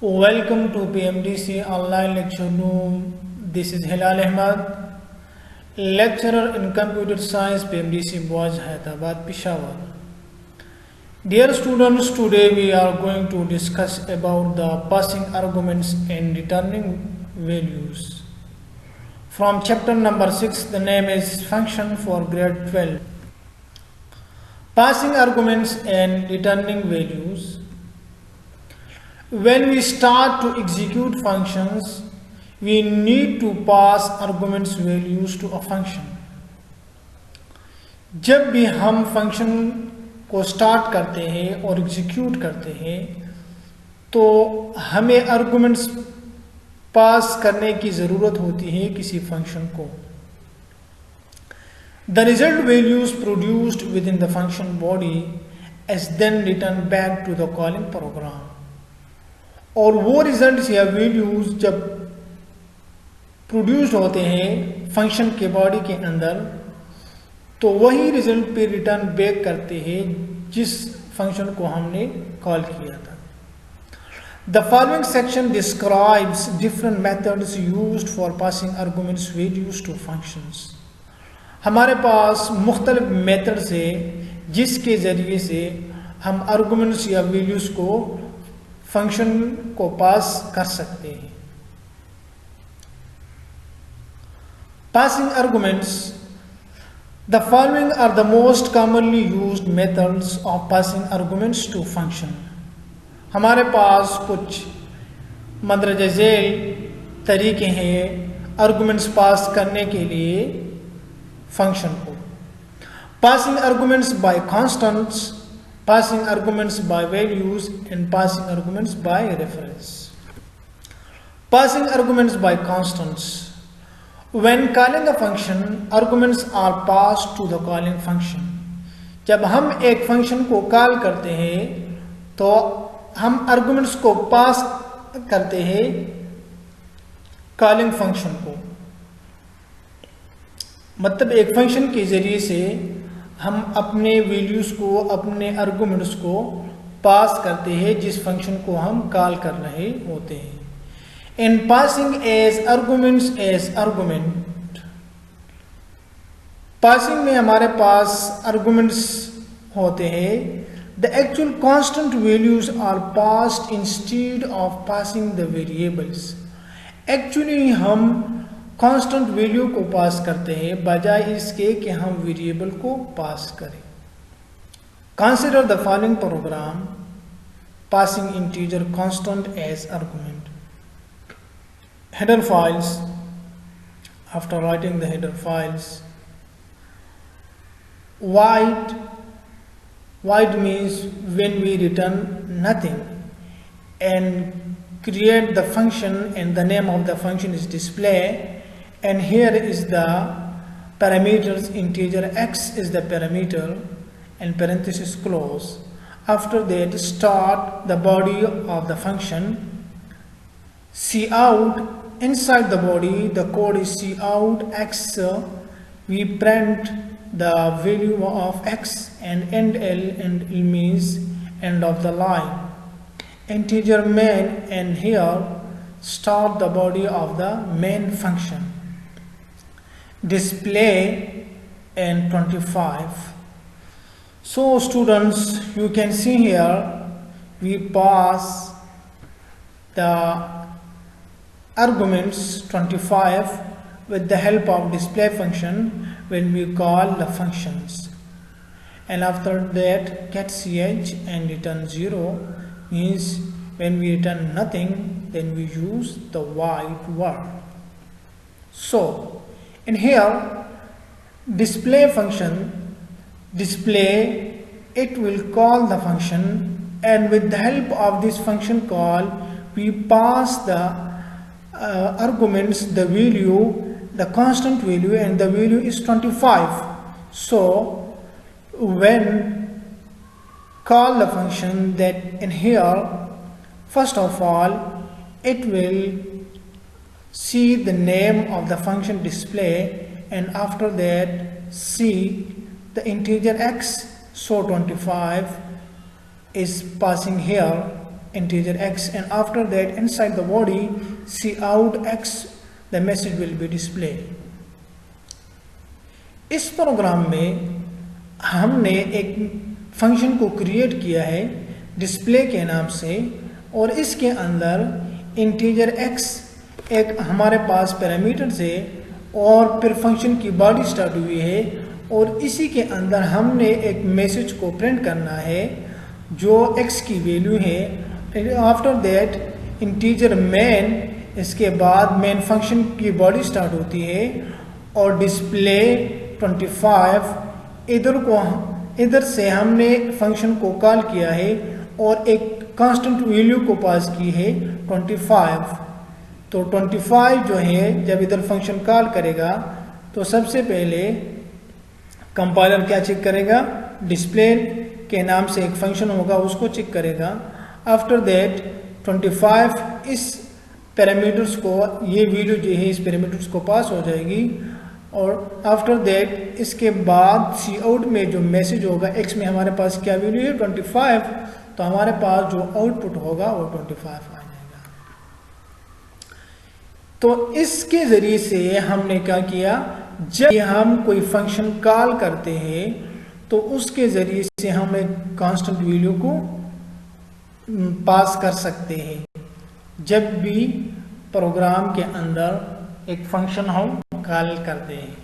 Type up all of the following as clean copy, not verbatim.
Welcome to PMDC online lecture room. This is Hilal Ahmad, lecturer in computer science, PMDC Boys, Hyderabad, Peshawar. Dear students, today we are going to discuss about the passing arguments and returning values. From chapter number 6, the name is Function for grade 12. Passing arguments and returning values. When we start to execute functions, we need to pass arguments values to a function. जब भी हम function को start करते हैं और execute करते हैं तो हमें आर्गुमेंट्स पास करने की ज़रूरत होती है किसी फंक्शन को. The result values produced within the function body is then returned back to the calling program. और वो रिजल्ट्स या वैल्यूज जब प्रोड्यूस्ड होते हैं फंक्शन के बॉडी के अंदर तो वही रिजल्ट पे रिटर्न बैक करते हैं जिस फंक्शन को हमने कॉल किया था. The following section describes different methods used for passing arguments values to functions. हमारे पास मुख्तलिफ मेथड्स है जिसके ज़रिए से हम आर्गुमेंट्स या वैल्यूज़ को फंक्शन को पास कर सकते हैं. Passing arguments. The following are the most commonly used methods of passing arguments to function. हमारे पास कुछ मंदरजा झेल तरीके हैं आर्गुमेंट्स पास करने के लिए फंक्शन को. Passing arguments by constants, passing arguments by values and passing arguments by reference. Passing arguments by constants. When calling a function arguments are passed to the calling function. जब हम एक function को call करते हैं तो हम arguments को pass करते हैं कॉलिंग फंक्शन को. मतलब एक फंक्शन के ज़रिए से हम अपने वैल्यूज़ को अपने आर्गुमेंट्स को पास करते हैं जिस फंक्शन को हम कॉल कर रहे होते हैं. In passing as arguments as argument. Passing में हमारे पास आर्गुमेंट्स होते हैं. The actual constant values are passed instead of passing the variables. Actually हम कांस्टेंट वैल्यू को पास करते हैं बजाय इसके कि हम वेरिएबल को पास करें. Consider the following program passing integer constant as argument. Header files. After writing the header files, void means when we return nothing, and create the function and the name of the function is display, and here is the parameters. Integer x is the parameter and parenthesis close. After that start the body of the function. Cout. Inside the body the code is cout x. We print the value of x and end l, and l means end of the line. Integer main, and here start the body of the main function. Display and 25. So students, you can see here we pass the arguments 25 with the help of display function when we call the functions, and after that get ch and return 0 means when we return nothing then we use the void word. So in here display function, display, it will call the function, and with the help of this function call we pass the arguments, the value, the constant value, and the value is 25. So when call the function, that in here first of all it will see the name of the function display, and after that see the integer x So 25 is passing here integer x, and after that inside the body cout x the message will be displayed. इस programme में हमने एक function को create किया है display के नाम से, और इसके अंदर इंटीजर x एक हमारे पास पैरामीटर से और फिर फंक्शन की बॉडी स्टार्ट हुई है, और इसी के अंदर हमने एक मैसेज को प्रिंट करना है जो x की वैल्यू है। आफ्टर दैट इंटीजर मेन, इसके बाद मेन फंक्शन की बॉडी स्टार्ट होती है, और डिस्प्ले 25 इधर से हमने फंक्शन को कॉल किया है और एक कांस्टेंट वैल्यू को पास की है 25। तो 25 जो है जब इधर फंक्शन कॉल करेगा तो सबसे पहले कंपाइलर क्या चेक करेगा, डिस्प्ले के नाम से एक फंक्शन होगा उसको चेक करेगा। आफ्टर दैट 25 इस पैरामीटर्स को, ये वैल्यू जो है इस पैरामीटर्स को पास हो जाएगी, और आफ्टर दैट इसके बाद सी आउट में जो मैसेज होगा x में हमारे पास क्या वैल्यू है 25, तो हमारे पास जो आउटपुट होगा वो 25 आ जाएगा। तो इसके जरिए से हमने क्या किया, जब हम कोई फंक्शन कॉल करते हैं तो उसके जरिए से हम एक कांस्टेंट वैल्यू को पास कर सकते हैं जब भी प्रोग्राम के अंदर एक फंक्शन हम कॉल करते हैं।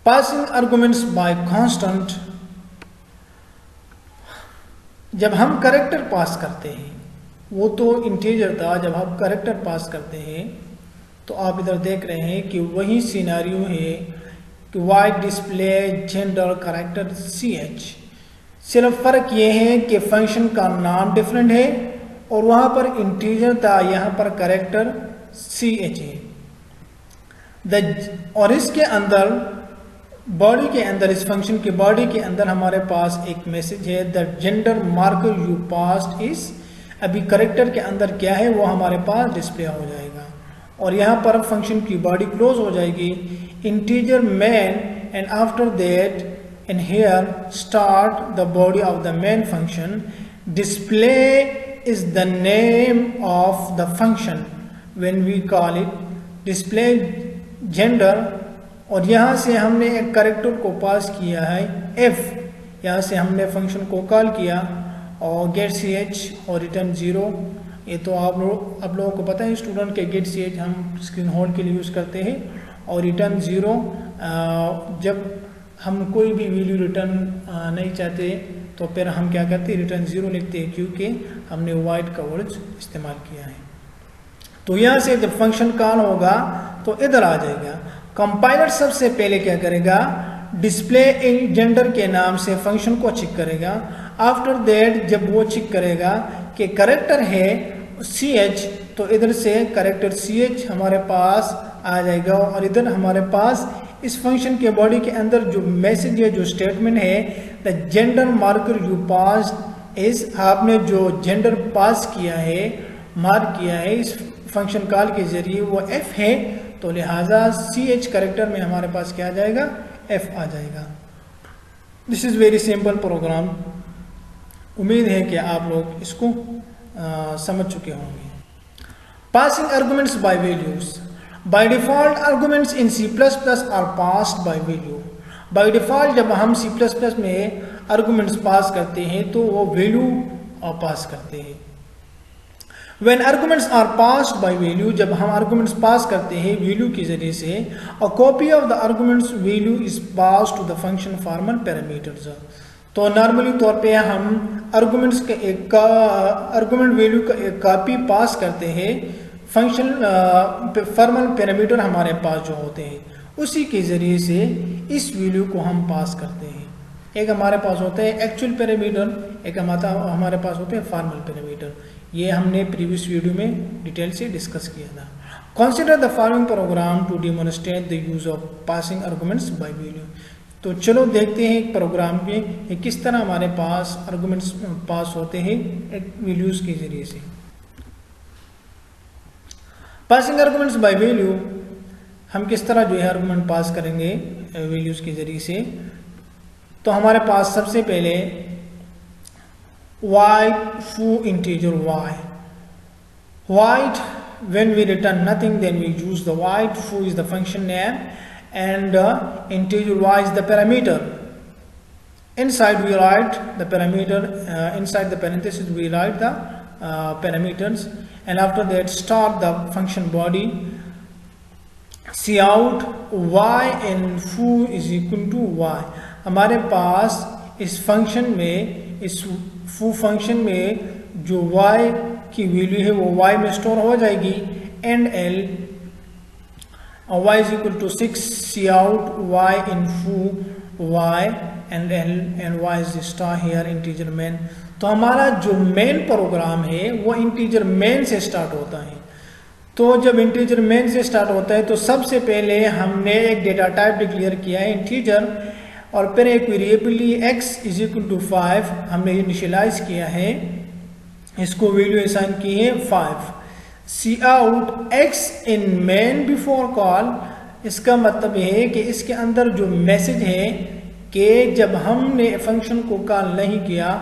पासिंग आर्गुमेंट्स बाय कांस्टेंट, जब हम कैरेक्टर पास करते हैं, वो तो इंटीजर था, जब हम कैरेक्टर पास करते हैं तो आप इधर देख रहे हैं कि वही सिनेरियो है कि y display gender character ch, सिर्फ फर्क ये है कि फंक्शन का नाम डिफरेंट है और वहां पर इंटीजर था, यहां पर कैरेक्टर ch है। और इसके अंदर बॉडी के अंदर, इस फंक्शन की बॉडी के अंदर हमारे पास एक मैसेज है, the gender marker you passed is, अभी कैरेक्टर के अंदर क्या है वो हमारे पास डिस्प्ले हो जाएगा, और यहाँ पर फंक्शन की बॉडी क्लोज हो जाएगी, integer main, and after that in here start the body of the main function, display is the name of the function when we call it display gender, और यहाँ से हमने एक कैरेक्टर को पास किया है f, यहाँ से हमने फंक्शन को कॉल किया, और गेट ch और रिटर्न 0। ये तो आप लोगों को पता है स्टूडेंट के गेट ch हम स्क्रीन होल्ड के लिए यूज़ करते हैं, और रिटर्न 0 जब हम कोई भी वैल्यू रिटर्न नहीं चाहते तो फिर हम क्या करते हैं, रिटर्न 0 लिखते हैं, क्योंकि हमने वाइड का वर्ड इस्तेमाल किया है। तो यहाँ से जब फंक्शन कॉल होगा तो इधर आ जाएगा। कंपाइलर सबसे पहले क्या करेगा, डिस्प्ले जेंडर के नाम से फंक्शन को चेक करेगा। आफ्टर दैट जब वो चेक करेगा कि कैरेक्टर है ch, तो इधर से कैरेक्टर ch हमारे पास आ जाएगा, और इधर हमारे पास इस फंक्शन के बॉडी के अंदर जो मैसेज है, जो स्टेटमेंट है, the gender marker you pass is, आपने जो जेंडर पास किया है, मार्क किया है इस फंक्शन कॉल के जरिए वो f है, तो लिहाजा ch कैरेक्टर में हमारे पास क्या आ जाएगा, f आ जाएगा। This is very simple program. उम्मीद है कि आप लोग इसको समझ चुके होंगे। Passing arguments by values, by default arguments in C++ are passed by value. By default जब हम C++ में आर्गुमेंट्स पास करते हैं तो वो वैल्यू पास करते हैं। When arguments are passed by value, जब हम arguments पास करते हैं वैल्यू के जरिए से, a copy of the arguments value is passed to the function formal parameters। तो नॉर्मली तौर पे हम arguments के एक argument वैल्यू का एक कॉपी पास करते हैं फंक्शन फॉर्मल पैरामीटर हमारे पास जो होते हैं, उसी के जरिए से इस वैल्यू को हम पास करते हैं। एक हमारे पास होता है एक्चुअल पैरामीटर, एक हमारे पास होते हैं फॉर्मल पैरामीटर। ये हमने प्रीवियस वीडियो में डिटेल से डिस्कस किया था। Consider the following program to demonstrate the use of passing arguments by value. तो चलो देखते हैं एक प्रोग्राम में किस तरह हमारे पास आर्गुमेंट्स पास होते हैं एक वैल्यूज के जरिए से। पासिंग आर्गुमेंट्स बाय वैल्यू, हम किस तरह जो है आर्गुमेंट पास करेंगे वैल्यूज़ के ज़रिए से। तो हमारे पास सबसे पहले void foo integer y. Void, when we return nothing, then we use the void. Foo is the function name and integer y is the parameter. Inside we write the parameter, inside the parenthesis we write the parameters, and after that start the function body. Cout y and foo is equal to y. हमारे पास इस function में, इस फू function में जो y की value है वो y में स्टोर हो जाएगी and l y is equal to 6 cout y in foo y and l and y is the star here integer main. तो हमारा जो मेन प्रोग्राम है वो इंटीजर मेन से स्टार्ट होता है। तो जब इंटीजर मेन से स्टार्ट होता है तो सबसे पहले हमने एक डेटा टाइप डिक्लेयर किया है इंटीजर, और फिर एक variable x is equal to 5 हमने इनिशियलाइज किया है, इसको वैल्यू असाइन की है 5। cout x इन मेन बिफोर कॉल, इसका मतलब है कि इसके अंदर जो मैसेज है कि जब हमने फंक्शन को कॉल नहीं किया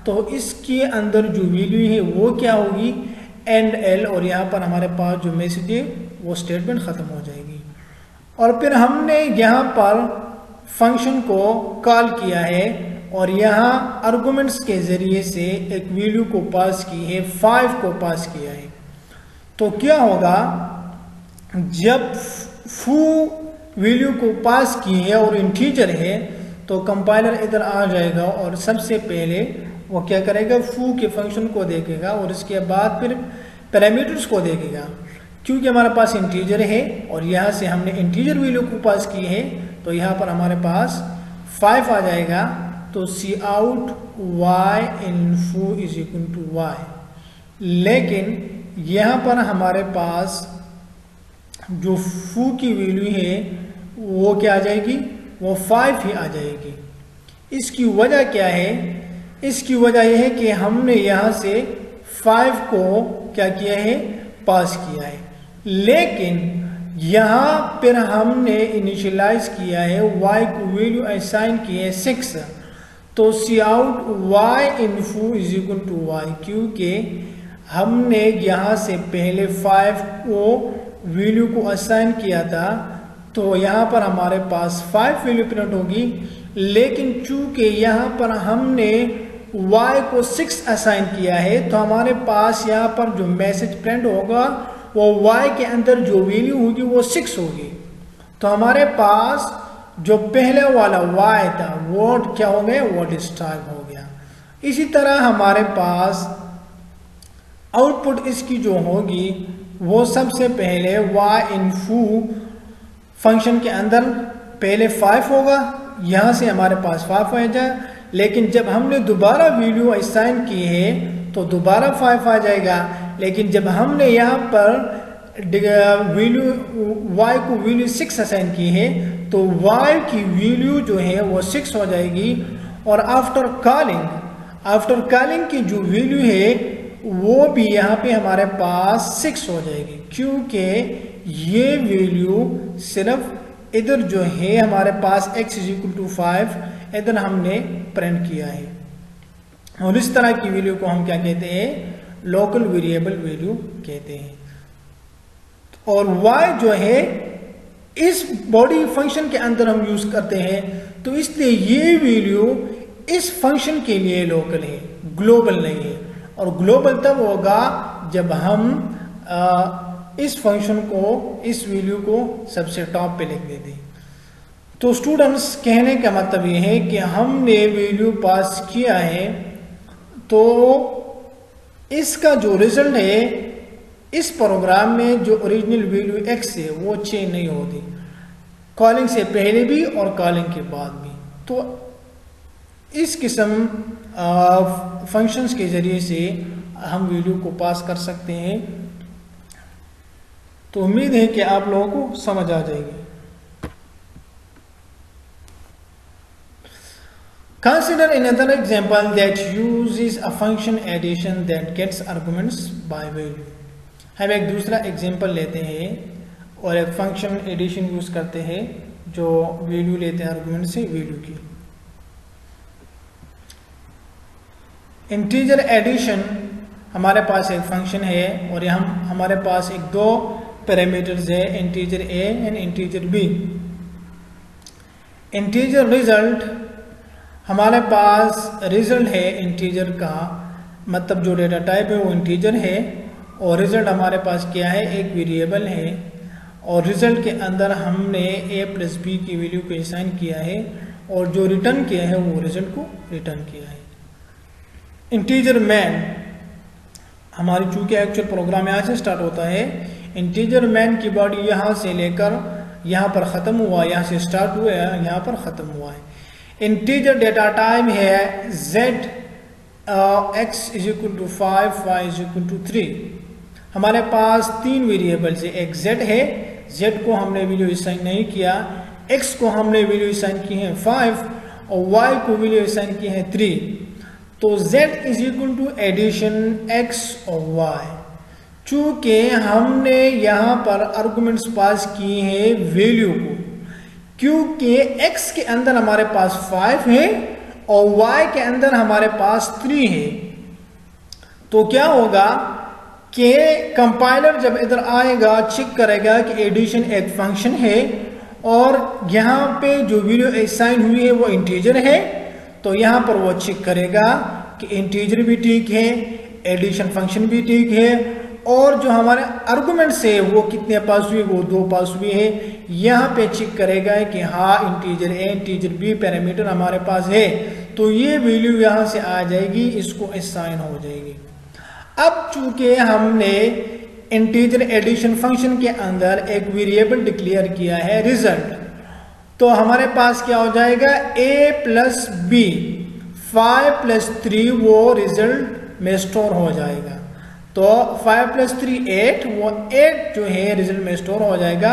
तो इसके अंदर जो वैल्यू है वो क्या होगी एंड l, और यहाँ पर हमारे पास जो मैसेज है वो स्टेटमेंट ख़त्म हो जाएगी। और फिर हमने यहाँ पर फंक्शन को कॉल किया है और यहाँ आर्गुमेंट्स के ज़रिए से एक वैल्यू को पास की है, 5 को पास किया है। तो क्या होगा, जब फू वैल्यू को पास की है और इंटीजर है तो कंपाइलर इधर आ जाएगा और सबसे पहले वो क्या करेगा, फू के फंक्शन को देखेगा और इसके बाद फिर पैरामीटर्स को देखेगा। क्योंकि हमारे पास इंटीजर है और यहाँ से हमने इंटीजर वैल्यू को पास की है तो यहाँ पर हमारे पास 5 आ जाएगा। तो cout y in foo is equal to y, लेकिन यहाँ पर हमारे पास जो फू की वैल्यू है वो क्या आ जाएगी, वो 5 ही आ जाएगी। इसकी वजह क्या है, इसकी वजह यह है कि हमने यहाँ से 5 को क्या किया है, पास किया है, लेकिन यहाँ पर हमने इनिशियलाइज किया है y को वैल्यू असाइन की है 6। तो cout y in foo is equal to y, क्योंकि हमने यहाँ से पहले 5 को वैल्यू को असाइन किया था तो यहाँ पर हमारे पास 5 वैल्यू प्रिंट होगी, लेकिन चूंकि यहाँ पर हमने y को 6 असाइन किया है तो हमारे पास यहाँ पर जो मैसेज प्रिंट होगा वो y के अंदर जो वैल्यू होगी वो 6 होगी। तो हमारे पास जो पहले वाला y था वो क्या हो गया, वो डिस्टर्ब हो गया। इसी तरह हमारे पास आउटपुट इसकी जो होगी वो सबसे पहले y इन foo फंक्शन के अंदर पहले 5 होगा, यहाँ से हमारे पास 5 आ जाए, लेकिन जब हमने दोबारा वैल्यू असाइन की है तो दोबारा 5 आ जाएगा, लेकिन जब हमने यहाँ पर वैल्यू y को वैल्यू 6 असाइन की है तो y की वैल्यू जो है वो 6 हो जाएगी, और आफ्टर कॉलिंग की जो वैल्यू है वो भी यहाँ पे हमारे पास 6 हो जाएगी, क्योंकि ये वैल्यू सिर्फ इधर जो है हमारे पास x इज इक्वल टू 5 इधर हमने प्रिंट किया है। और इस तरह की वैल्यू को हम क्या कहते हैं, लोकल वेरिएबल वैल्यू कहते हैं। और y जो है इस बॉडी फंक्शन के अंदर हम यूज करते हैं, तो इसलिए ये वैल्यू इस फंक्शन के लिए लोकल है, ग्लोबल नहीं है। और ग्लोबल तब होगा जब हम इस फंक्शन को, इस वैल्यू को सबसे टॉप पे लिख देते हैं। तो स्टूडेंट्स, कहने का मतलब ये है कि हमने वैल्यू पास किया है तो इसका जो रिजल्ट है इस प्रोग्राम में जो ओरिजिनल वैल्यू x है वो चेंज नहीं होती, कॉलिंग से पहले भी और कॉलिंग के बाद भी। तो इस किस्म फंक्शंस के ज़रिए से हम वैल्यू को पास कर सकते हैं। तो उम्मीद है कि आप लोगों को समझ आ जाएगी। Consider another example that uses a function addition that gets arguments by value. हम एक दूसरा एग्जाम्पल लेते हैं और एक फंक्शन एडिशन यूज करते हैं जो वैल्यू लेते हैं आर्गुमेंट से वैल्यू की। इंटीजर एडिशन हमारे पास एक फंक्शन है और यहाँ हमारे पास एक दो पैरामीटर्स है, integer a and integer b. Integer result हमारे पास रिजल्ट है इंटीजर का, मतलब जो डेटा टाइप है वो इंटीजर है और रिजल्ट हमारे पास क्या है, एक वेरिएबल है और रिजल्ट के अंदर हमने a प्लस बी की वैल्यू को असाइन किया है और जो रिटर्न किया है वो रिजल्ट को रिटर्न किया है। इंटीजर मैन हमारी चूंकि एक्चुअल प्रोग्राम यहाँ से स्टार्ट होता है, इंटीजर मैन की बॉडी यहाँ से लेकर यहाँ पर ख़त्म हुआ, यहाँ से स्टार्ट हुआ है, यहाँ पर ख़त्म हुआ है। इंटीजर डेटा टाइप है z x is equal to 5, y is equal to 3। हमारे पास तीन वेरिएबल्स है, एक z है, z को हमने वैल्यू असाइन नहीं किया, x को हमने वैल्यू असाइन की है 5 और y को वैल्यू असाइन की है 3। तो z is equal to addition x और y। चूंकि हमने यहाँ पर आर्गुमेंट्स पास किए हैं वैल्यू को, क्योंकि x के अंदर हमारे पास 5 है और y के अंदर हमारे पास 3 है, तो क्या होगा कि कंपाइलर जब इधर आएगा चेक करेगा कि एडिशन एक फंक्शन है और यहाँ पे जो वैल्यू असाइन हुई है वो इंटीजर है, तो यहाँ पर वो चेक करेगा कि इंटीजर भी ठीक है, एडिशन फंक्शन भी ठीक है और जो हमारे आर्गुमेंट्स है वो कितने पास हुए, वो 2 पास हुए हैं। यहाँ पे चेक करेगा कि हाँ integer a integer b parameter हमारे पास है, तो ये वैल्यू यहाँ से आ जाएगी, इसको असाइन हो जाएगी। अब चूंकि हमने इंटीजर एडिशन फंक्शन के अंदर एक वेरिएबल डिक्लेयर किया है रिजल्ट, तो हमारे पास क्या हो जाएगा, a प्लस बी 5 प्लस 3 वो रिजल्ट में स्टोर हो जाएगा। तो 5 प्लस 3 8, वो 8 जो है रिजल्ट में स्टोर हो जाएगा।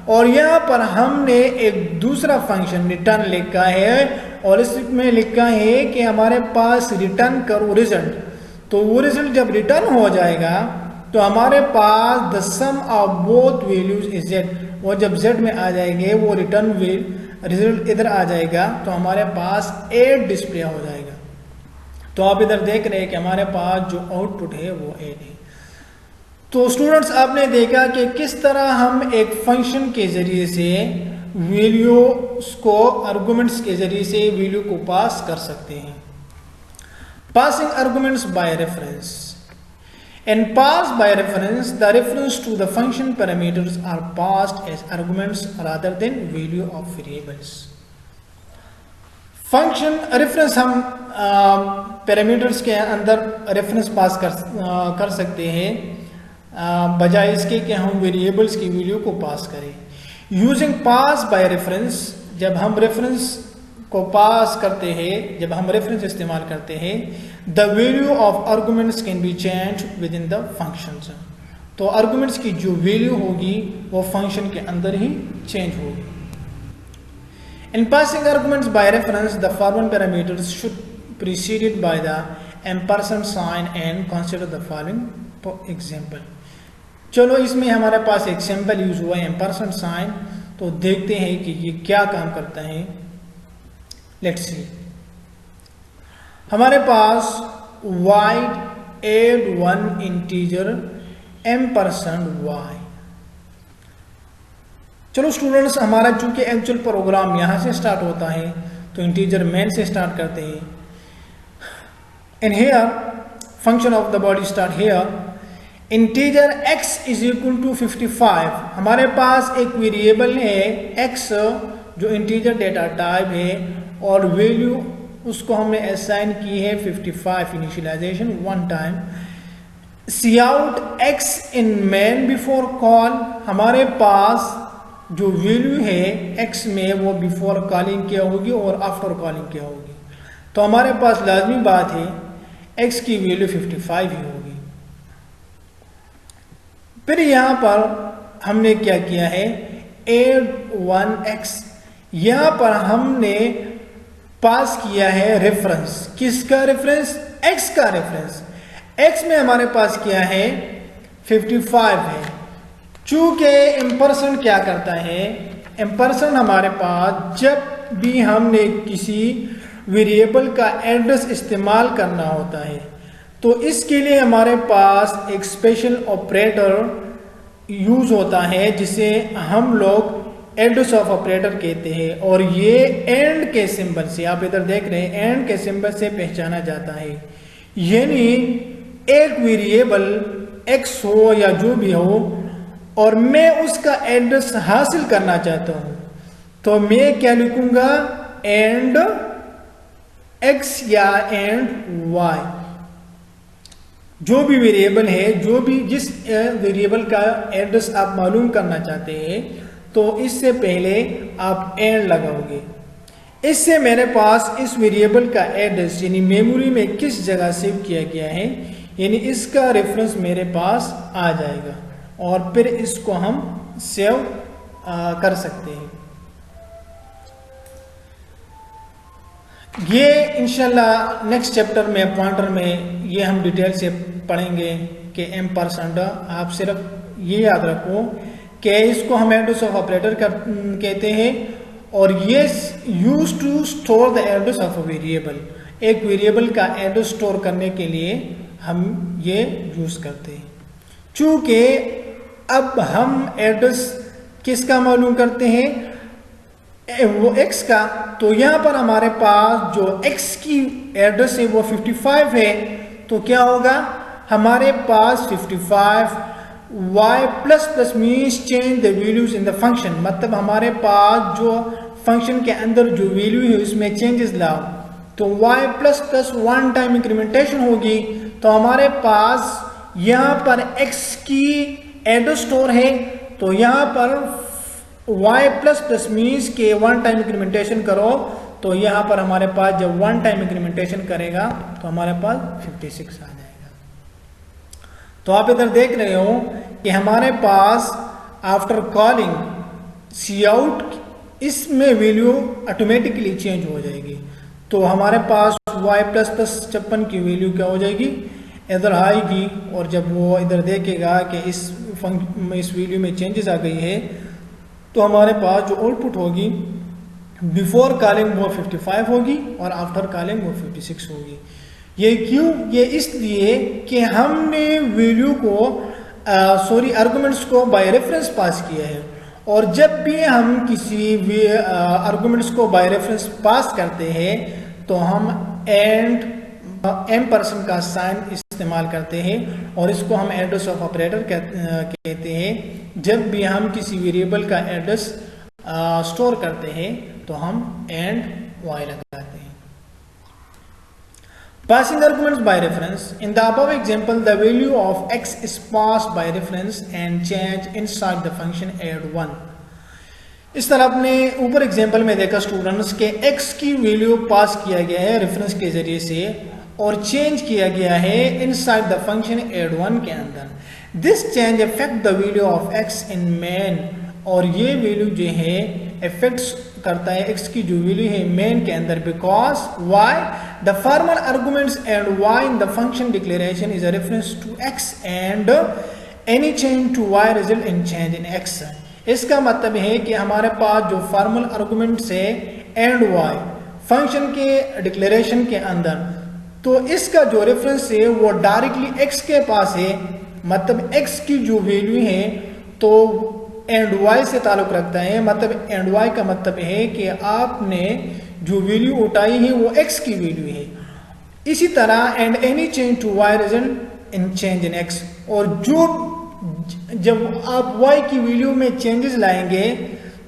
और यहाँ पर हमने एक दूसरा फंक्शन रिटर्न लिखा है और इसमें लिखा है कि हमारे पास रिटर्न करो रिजल्ट। तो वो रिजल्ट जब रिटर्न हो जाएगा तो हमारे पास the sum of both values is z, वो जब z में आ जाएंगे वो रिटर्न रिजल्ट इधर आ जाएगा, तो हमारे पास 8 डिस्प्ले हो जाएगा। तो आप इधर देख रहे हैं कि हमारे पास जो आउटपुट है वो 8 है। तो स्टूडेंट्स आपने देखा कि किस तरह हम एक फंक्शन के जरिए से वैल्यूज को आर्गुमेंट्स के जरिए से वैल्यू को पास कर सकते हैं। Passing arguments by reference. In pass by reference, the reference to the function parameters are passed as arguments rather than value of variables. Function reference हम पैरामीटर्स के अंदर रेफरेंस पास कर सकते हैं बजाय इसके कि हम वेरिएबल्स की वैल्यू को पास करें। यूजिंग पास बाय रेफरेंस, जब हम रेफरेंस को पास करते हैं, जब हम रेफरेंस इस्तेमाल करते हैं, the value of arguments can be change with in the functions. तो आर्गुमेंट्स की जो वैल्यू होगी वो फंक्शन के अंदर ही चेंज होगी। In passing arguments by reference, the following parameters should preceded by the ampersand sign and consider the following example. चलो इसमें हमारे पास एक सिंपल यूज हुआ है एम्परसेंड साइन, तो देखते हैं कि ये क्या काम करता है। लेट्स सी, हमारे पास wide add one integer $y। चलो स्टूडेंट्स, हमारा चूंकि एक्चुअल प्रोग्राम यहां से स्टार्ट होता है तो इंटीजर मेन से स्टार्ट करते हैं। In here function of the body start here, integer x is equal to 55। हमारे पास एक वेरिएबल है x जो इंटीजर डेटा टाइप है और वैल्यू उसको हमने असाइन की है 55 इनिशियलाइजेशन 1 टाइम। सी आउट x इन मेन बिफोर कॉल, हमारे पास जो वैल्यू है x में वो बिफोर कॉलिंग क्या होगी और आफ्टर कॉलिंग क्या होगी। तो हमारे पास लाजमी बात है x की वैल्यू 55 ही होगी। फिर यहां पर हमने क्या किया है, add 1x, यहां पर हमने पास किया है रेफरेंस। किसका रेफरेंस? x का रेफरेंस। x में हमारे पास क्या है 55 है चूंकि एम्परसेंड क्या करता है, एम्परसेंड हमारे पास जब भी हमने किसी वेरिएबल का एड्रेस इस्तेमाल करना होता है तो इसके लिए हमारे पास एक स्पेशल ऑपरेटर यूज होता है जिसे हम लोग एड्रेस ऑफ ऑपरेटर कहते हैं, और ये एंड के सिंबल से, आप इधर देख रहे हैं, एंड के सिंबल से पहचाना जाता है। यानी एक वेरिएबल एक्स हो या जो भी हो और मैं उसका एड्रेस हासिल करना चाहता हूं तो मैं क्या लिखूंगा, एंड एक्स या एंड वाई। जो भी वेरिएबल है, जो भी जिस वेरिएबल का एड्रेस आप मालूम करना चाहते हैं तो इससे पहले आप एंड लगाओगे। इससे मेरे पास इस वेरिएबल का एड्रेस यानी मेमोरी में किस जगह सेव किया गया है, यानी इसका रेफरेंस मेरे पास आ जाएगा और फिर इसको हम सेव कर सकते हैं। ये इंशाल्लाह नेक्स्ट चैप्टर में पॉइंटर में ये हम डिटेल से पढ़ेंगे कि एम्परसेंड। आप सिर्फ ये याद रखो कि इसको हम एड्रेस ऑफ ऑपरेटर कहते हैं और ये use to store the address of a variable. एक वेरिएबल का एड्रेस स्टोर करने के लिए हम ये यूज करते हैं। चूंकि अब हम एड्रेस किसका मालूम करते हैं, वो x का, तो यहां पर हमारे पास जो x की एड्रेस है वो 55 है, तो क्या होगा, हमारे पास 55 y plus plus means change the values in the function, मतलब हमारे पास जो फंक्शन के अंदर जो वैल्यू है उसमें चेंजेस लाओ, तो y plus plus 1 time incrementation होगी। तो हमारे पास यहां पर x की एड्रेस स्टोर है, तो यहां पर y प्लस प्लस मीन्स के 1 टाइम इंक्रीमेंटेशन करो, तो यहां पर हमारे पास जब 1 टाइम इंक्रीमेंटेशन करेगा तो हमारे पास 56 आ जाएगा। तो आप इधर देख रहे हो कि हमारे पास आफ्टर कॉलिंग सी आउट इसमें वैल्यू ऑटोमेटिकली चेंज हो जाएगी। तो हमारे पास y प्लस प्लस 56 की वैल्यू क्या हो जाएगी, इधर आएगी, और जब वो इधर देखेगा कि इस वैल्यू में चेंजेस आ गई है तो हमारे पास जो आउटपुट होगी बिफोर कॉलिंग वो 55 होगी और आफ्टर कॉलिंग वो 56 होगी। ये क्यों, ये इसलिए कि हमने वैल्यू को आर्गुमेंट्स को बाय रेफरेंस पास किया है, और जब भी हम किसी आर्गुमेंट्स को बाय रेफरेंस पास करते हैं तो हम एंड एम्परसेंड का साइन इस्तेमाल करते हैं, और इसको हम एड्रेस ऑफ ऑपरेटर कहते हैं। जब भी हम किसी वेरिएबल का एड्रेस स्टोर करते हैं तो हम एंड वाई लगाते हैं। Passing arguments by reference, in the above example the value of x is passed by reference and change inside the function add 1। इस तरह आपने ऊपर एग्जांपल में देखा स्टूडेंट्स के x की वैल्यू पास किया गया है रेफरेंस के जरिए से और चेंज किया गया है इनसाइड द फंक्शन ऐड 1 के अंदर। This change affect the value of x in main, और ये वैल्यू जो है इफेक्ट्स करता है x की जो वैल्यू है मेन के अंदर, because y the formal arguments and y in the function declaration is a reference to x and any change to y result in change in x। इसका मतलब है कि हमारे पास जो फॉर्मल आर्गुमेंट्स है एंड y फंक्शन के declaration के अंदर, तो इसका जो रेफरेंस है वो डायरेक्टली x के पास है, मतलब x की जो वैल्यू है तो एंड y से ताल्लुक रखता है। मतलब एंड y का मतलब है कि आपने जो वैल्यू उठाई है वो x की वैल्यू है। इसी तरह and any change to y result in change in x, और जो जब आप y की वैल्यू में चेंजेस लाएंगे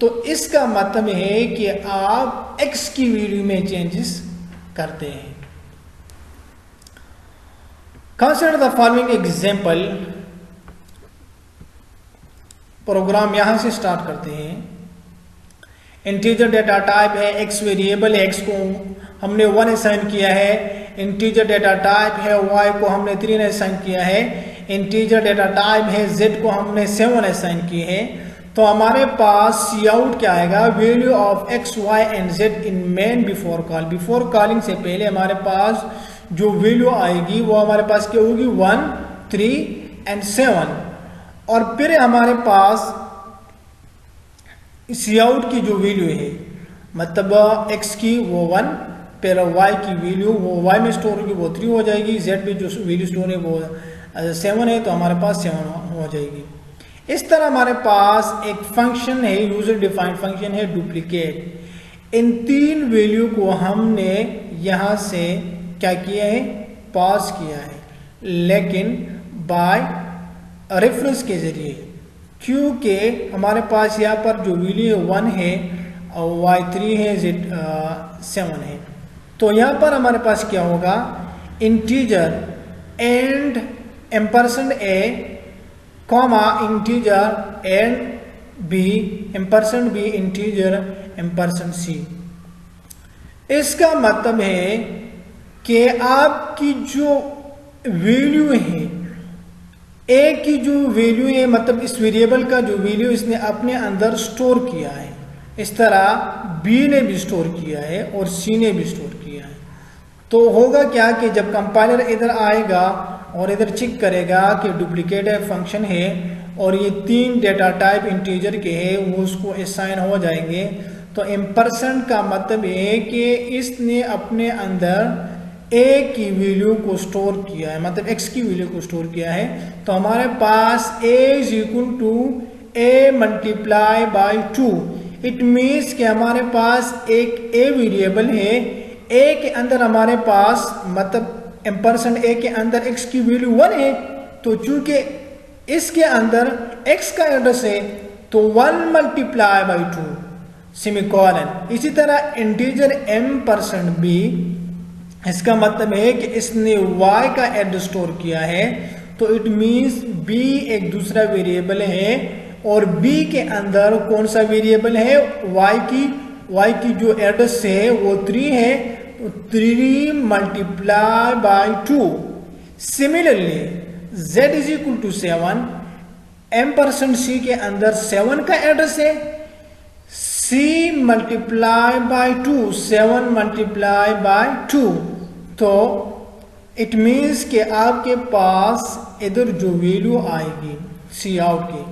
तो इसका मतलब है कि आप x की वैल्यू में चेंजेस करते हैं। Consider the following example, program यहां से स्टार्ट करते हैं। इंटीजर डेटा टाइप है, x वेरिएबल है, x को हमने 1 असाइन किया है। इंटीजर डेटा टाइप है, y को हमने 3 असाइन किया है। इंटीजर डेटा टाइप है, z को हमने 7 असाइन किए हैं। तो हमारे पास सी आउट क्या आएगा, value of x, y and z in main before call. Before calling से पहले हमारे पास जो वैल्यू आएगी वो हमारे पास क्या होगी, 1, 3 एंड 7। और फिर हमारे पास सी आउट की जो वैल्यू है, मतलब x की वो 1, फिर y की वैल्यू वो y में स्टोर होगी वो 3 हो जाएगी, z में जो वैल्यू स्टोर है वो 7 है, तो हमारे पास 7 हो जाएगी। इस तरह हमारे पास एक फंक्शन है, यूजर डिफाइंड फंक्शन है डुप्लीकेट। इन 3 वैल्यू को हमने यहां से क्या किया है, पास किया है, लेकिन बाय रेफरेंस के जरिए, क्योंकि हमारे पास यहाँ पर जो वैल्यू 1 है और y3 है, z 7 है। तो यहाँ पर हमारे पास क्या होगा, integer and ampersand a comma integer and b ampersand b integer ampersand c। इसका मतलब है कि आपकी जो वैल्यू है, ए की जो वैल्यू है, मतलब इस वेरिएबल का जो वैल्यू इसने अपने अंदर स्टोर किया है, इस तरह बी ने भी स्टोर किया है और सी ने भी स्टोर किया है। तो होगा क्या कि जब कंपाइलर इधर आएगा और इधर चेक करेगा कि डुप्लीकेट फंक्शन है और ये 3 डेटा टाइप इंटीजर के हैं, वो उसको असाइन हो जाएंगे। तो एम्परसेंड का मतलब है कि इसने अपने अंदर ए की वैल्यू को स्टोर किया है, मतलब एक्स की वैल्यू को स्टोर किया है। तो हमारे पास a is equal to a multiply by 2। It means कि हमारे पास एक ए वेरिएबल है, ए के अंदर हमारे पास मतलब एम्परसेंड ए के अंदर एक्स की वैल्यू 1 है, तो चूंकि इसके अंदर एक्स का एड्रेस है तो 1 मल्टीप्लाई बाई 2 सेमीकोलन। इसी तरह इंटीजर एम्परसेंड बी, इसका मतलब है कि इसने y का एड्रेस स्टोर किया है, तो इट मींस b एक दूसरा वेरिएबल है और b के अंदर कौन सा वेरिएबल है, y की जो एड्रेस है वो 3 है, तो 3 multiply by 2। Similarly z is equal to 7, ampersand c के अंदर 7 का एड्रेस है, c multiply by 2, 7 multiply by 2। तो इट मीन्स कि आपके पास इधर जो वैल्यू आएगी सी आउट की,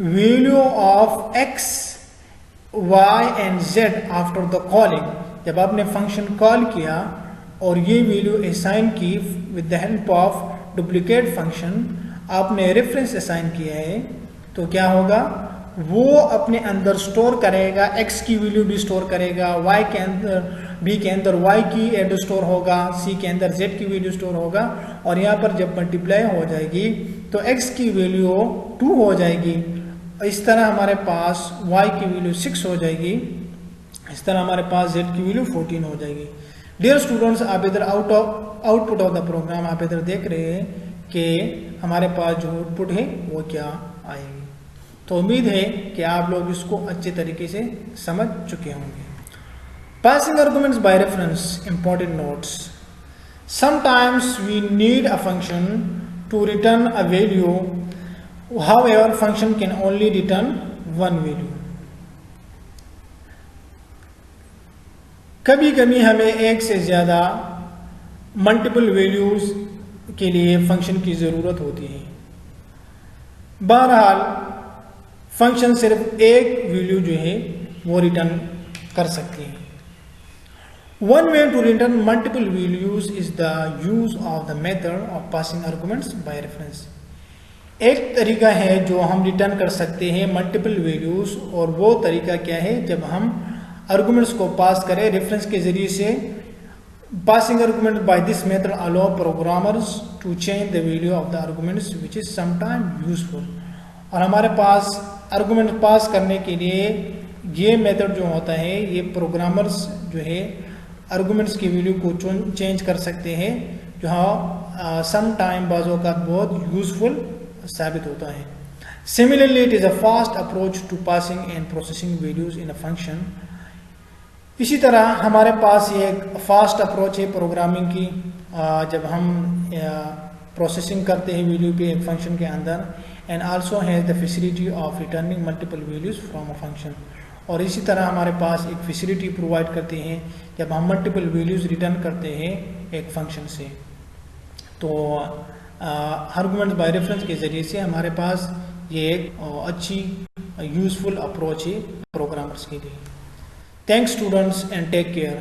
value of x y and z after the calling, जब आपने फंक्शन कॉल किया और ये वैल्यू असाइन की with the help of duplicate function, आपने रेफरेंस असाइन किया है, तो क्या होगा, वो अपने अंदर स्टोर करेगा, x की वैल्यू भी स्टोर करेगा, y के अंदर b के अंदर y की एड्रेस स्टोर होगा, c के अंदर z की वैल्यू स्टोर होगा, और यहाँ पर जब मल्टीप्लाई हो जाएगी तो x की वैल्यू 2 हो जाएगी। इस तरह हमारे पास y की वैल्यू 6 हो जाएगी, इस तरह हमारे पास z की वैल्यू 14 हो जाएगी। डियर स्टूडेंट्स, आप इधर आउटपुट ऑफ द प्रोग्राम आप इधर देख रहे हैं कि हमारे पास जो आउटपुट है वो क्या आएगी। तो उम्मीद है कि आप लोग इसको अच्छे तरीके से समझ चुके होंगे। Passing arguments by reference, important notes. Sometimes we need a function to return a value, however function can only return one value. कभी कभी हमें एक से ज़्यादा मल्टीपल वैल्यूज के लिए फंक्शन की ज़रूरत होती है। बहरहाल फंक्शन सिर्फ एक वैल्यू जो है वो रिटर्न कर सकती है। One way to return multiple values is the use of the method of passing arguments by reference. एक तरीका है जो हम रिटर्न कर सकते हैं मल्टीपल वैल्यूज, और वो तरीका क्या है, जब हम आर्गुमेंट्स को पास करें रेफरेंस के जरिए से। Passing argument by this method allow programmers to change the value of the arguments which is sometime useful. और हमारे पास आर्गुमेंट पास करने के लिए ये मेथड जो होता है, ये प्रोग्रामर्स जो है आर्गुमेंट्स की वैल्यू को चेंज कर सकते हैं, जो सम टाइम बाज़ों का बहुत यूजफुल साबित होता है। Similarly it is a fast approach to passing and processing values in a function. इसी तरह हमारे पास ये एक फास्ट अप्रोच है प्रोग्रामिंग की, जब हम प्रोसेसिंग करते हैं वैल्यू पे एक फंक्शन के अंदर, and also has the facility of returning multiple values from a function. और इसी तरह हमारे पास एक फैसिलिटी प्रोवाइड करते हैं जब हम मल्टीपल वैल्यूज रिटर्न करते हैं एक फंक्शन से। तो आर्गुमेंट्स बाय रेफरेंस के ज़रिए से हमारे पास ये एक अच्छी यूजफुल अप्रोच है प्रोग्रामर्स के लिए। Thanks students and take care.